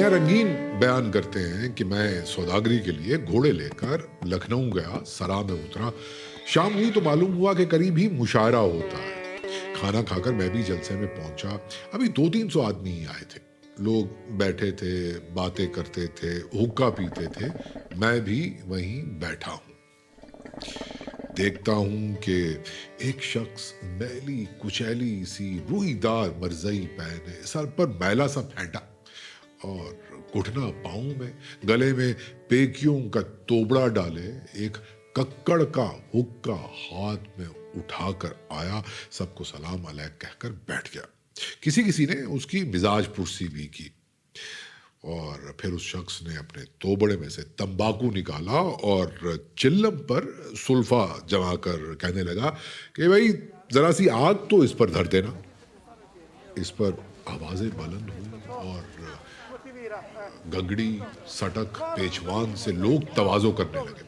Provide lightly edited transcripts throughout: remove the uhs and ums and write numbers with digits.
میاں رنگین بیان کرتے ہیں کہ میں سوداگری کے لیے گھوڑے لے کر لکھنؤ گیا، سرا میں اترا، شام ہوئی تو معلوم ہوا کہ قریب ہی مشاعرہ ہوتا ہے۔ کھانا کھا کر میں بھی جلسے میں پہنچا۔ ابھی 200-300 آدمی ہی آئے تھے، لوگ بیٹھے تھے، باتیں کرتے تھے، حقہ پیتے تھے، میں بھی وہیں بیٹھا ہوں۔ دیکھتا ہوں کہ ایک شخص میلی کچیلی سی روئی دار مرزئی پہنے، سر پر میلا سا پھینٹا اور گھٹنا پاؤں میں، گلے میں پیکیوں کا توبڑا ڈالے، ایک ککڑ کا حقہ ہاتھ میں اٹھا کر آیا، سب کو سلام علیک کہہ کر بیٹھ گیا۔ کسی نے اس کی مزاج پرسی بھی کی، اور پھر اس شخص نے اپنے توبڑے میں سے تمباکو نکالا اور چلم پر سلفا جما کر کہنے لگا کہ بھائی ذرا سی آگ تو اس پر دھر دینا۔ اس پر آوازیں بلند ہوئی اور گگڑی، سٹک، پیچوان سے لوگ تواضع کرنے لگے۔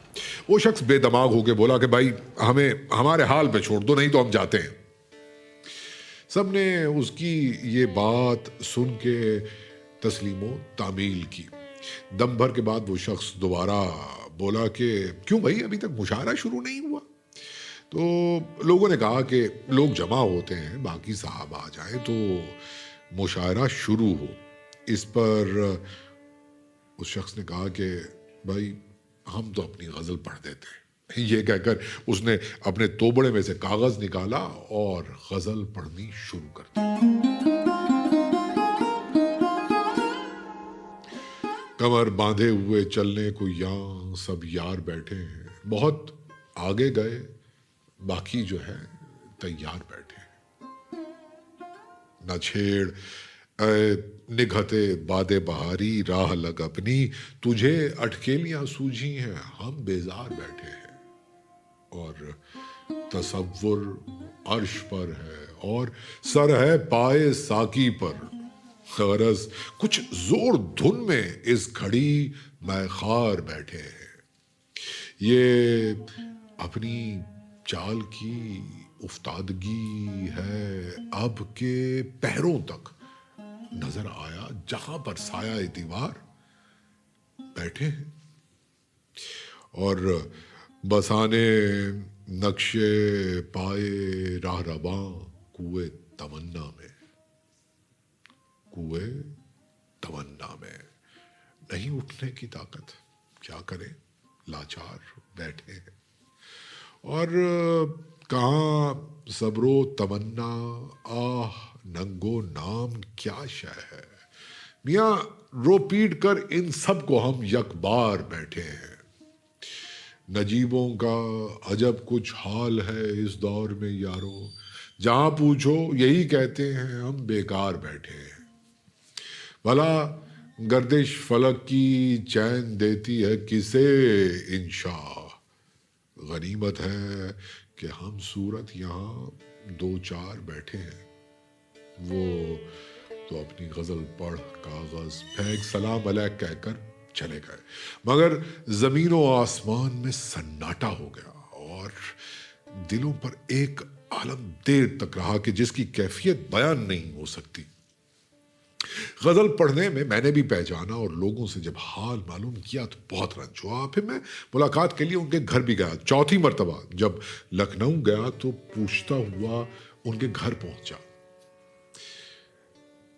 وہ شخص بے دماغ ہو کے بولا کہ بھائی ہمیں ہمارے حال پہ چھوڑ دو، نہیں تو ہم جاتے ہیں۔ سب نے اس کی یہ بات سن کے تسلیم و تعمیل کی۔ دم بھر کے بعد وہ شخص دوبارہ بولا کہ کیوں بھائی ابھی تک مشاعرہ شروع نہیں ہوا؟ تو لوگوں نے کہا کہ لوگ جمع ہوتے ہیں، باقی صاحب آ جائیں تو مشاعرہ شروع ہو۔ اس پر اس شخص نے کہا کہ بھائی ہم تو اپنی غزل پڑھ دیتے ہیں۔ یہ کہہ کر اس نے اپنے توبڑے میں سے کاغذ نکالا اور غزل پڑھنی شروع کر دی۔ کمر باندھے ہوئے چلنے کو یہاں سب یار بیٹھے ہیں، بہت آگے گئے، باقی جو ہے تیار بیٹھے ہیں۔ نہ چھیڑ اے نگہتے باد بہاری، راہ لگ اپنی، تجھے اٹکیلیاں سوجھی ہیں، ہم بیزار بیٹھے ہیں۔ اور تصور عرش پر ہے اور سر ہے پائے ساقی پر، غرض کچھ زور دھن میں اس گھڑی میں خار بیٹھے ہیں۔ یہ اپنی چال کی افتادگی ہے اب کے پہروں تک، نظر آیا جہاں پر سایہ دیوار بیٹھے ہیں۔ اور بسانے نقشے پائے راہ رواں کوئے تمنا میں، کوئے تمنا میں نہیں اٹھنے کی طاقت، کیا کریں لاچار بیٹھے ہیں۔ اور کہاں صبر و تمنا، آہ ننگو نام کیا شے ہے، میاں رو پیٹ کر ان سب کو ہم یک بار بیٹھے ہیں۔ نجیبوں کا عجب کچھ حال ہے اس دور میں یارو، جہاں پوچھو یہی کہتے ہیں ہم بیکار بیٹھے ہیں۔ بھلا گردش فلک کی چین دیتی ہے کسے انشاء، غنیمت ہے کہ ہم صورت یہاں دو چار بیٹھے ہیں۔ وہ تو اپنی غزل پڑھ کاغذ پھینک سلام علیک کہہ کر چلے گئے، مگر زمین و آسمان میں سناٹا ہو گیا اور دلوں پر ایک عالم دیر تک رہا کہ جس کی کیفیت بیان نہیں ہو سکتی۔ غزل پڑھنے میں نے بھی پہچانا اور لوگوں سے جب حال معلوم کیا تو بہت رنج ہوا۔ پھر میں ملاقات کے لیے ان کے گھر بھی گیا۔ چوتھی مرتبہ جب لکھنؤ گیا تو پوچھتا ہوا ان کے گھر پہنچا۔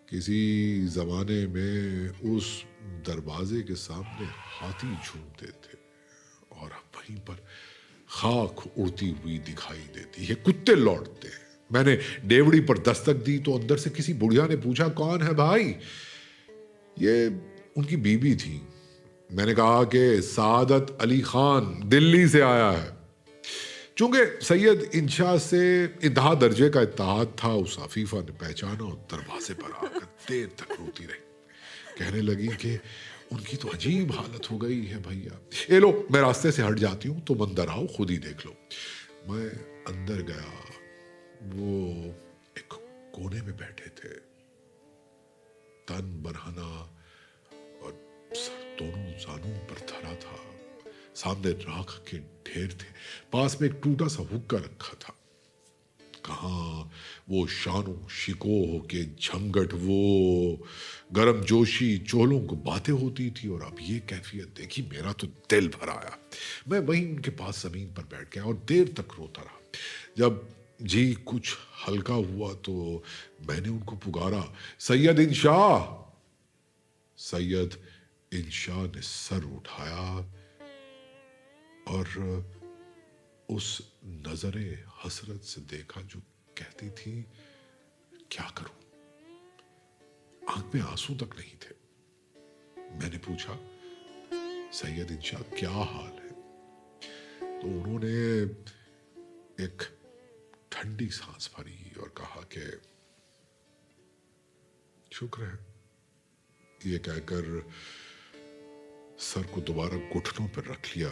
کسی زمانے میں اس دروازے کے سامنے ہاتھی جھومتے تھے اور اب وہیں پر خاک اڑتی ہوئی دکھائی دیتی ہے، کتے لوٹتے ہیں۔ میں نے ڈیوڑی پر دستک دی تو اندر سے کسی بڑھیا نے پوچھا کون ہے بھائی؟ یہ ان کی بیوی تھی۔ میں نے کہا کہ سعادت علی خان دلی سے آیا ہے۔ چونکہ سید انشاء سے انتہا درجے کا اتحاد تھا، اس عفیفہ نے پہچانا اور دروازے پر آ کر دیر تک روتی رہی، کہنے لگی کہ ان کی تو عجیب حالت ہو گئی ہے بھیا۔ اے لو میں راستے سے ہٹ جاتی ہوں، تم اندر آؤ خود ہی دیکھ لو۔ میں اندر گیا، وہ ایک کونے میں بیٹھے تھے، تن برہنہ اور سر دونوں زانوں پر دھرا تھا، سامنے راکھ کے ڈھیر تھے، پاس میں ایک ٹوٹا سا حقہ رکھا تھا۔ کہاں وہ شانوں شکوہ کے جھمگٹ، وہ گرم جوشی چولوں کو باتیں ہوتی تھی، اور اب یہ کیفیت دیکھی، میرا تو دل بھر آیا۔ میں وہیں ان کے پاس زمین پر بیٹھ گیا اور دیر تک روتا رہا۔ جب جی کچھ ہلکا ہوا تو میں نے ان کو پکارا، سید انشاء۔ سید انشاء نے سر اٹھایا اور اس نظر حسرت سے دیکھا جو کہتی تھی کیا کروں، آنکھ میں آنسو تک نہیں تھے۔ میں نے پوچھا، سید انشاء کیا حال ہے؟ تو انہوں نے ایک ٹھنڈی سانس بھری اور کہا کہ شکر ہے۔ یہ کہہ کر سر کو دوبارہ گھٹنوں پر رکھ لیا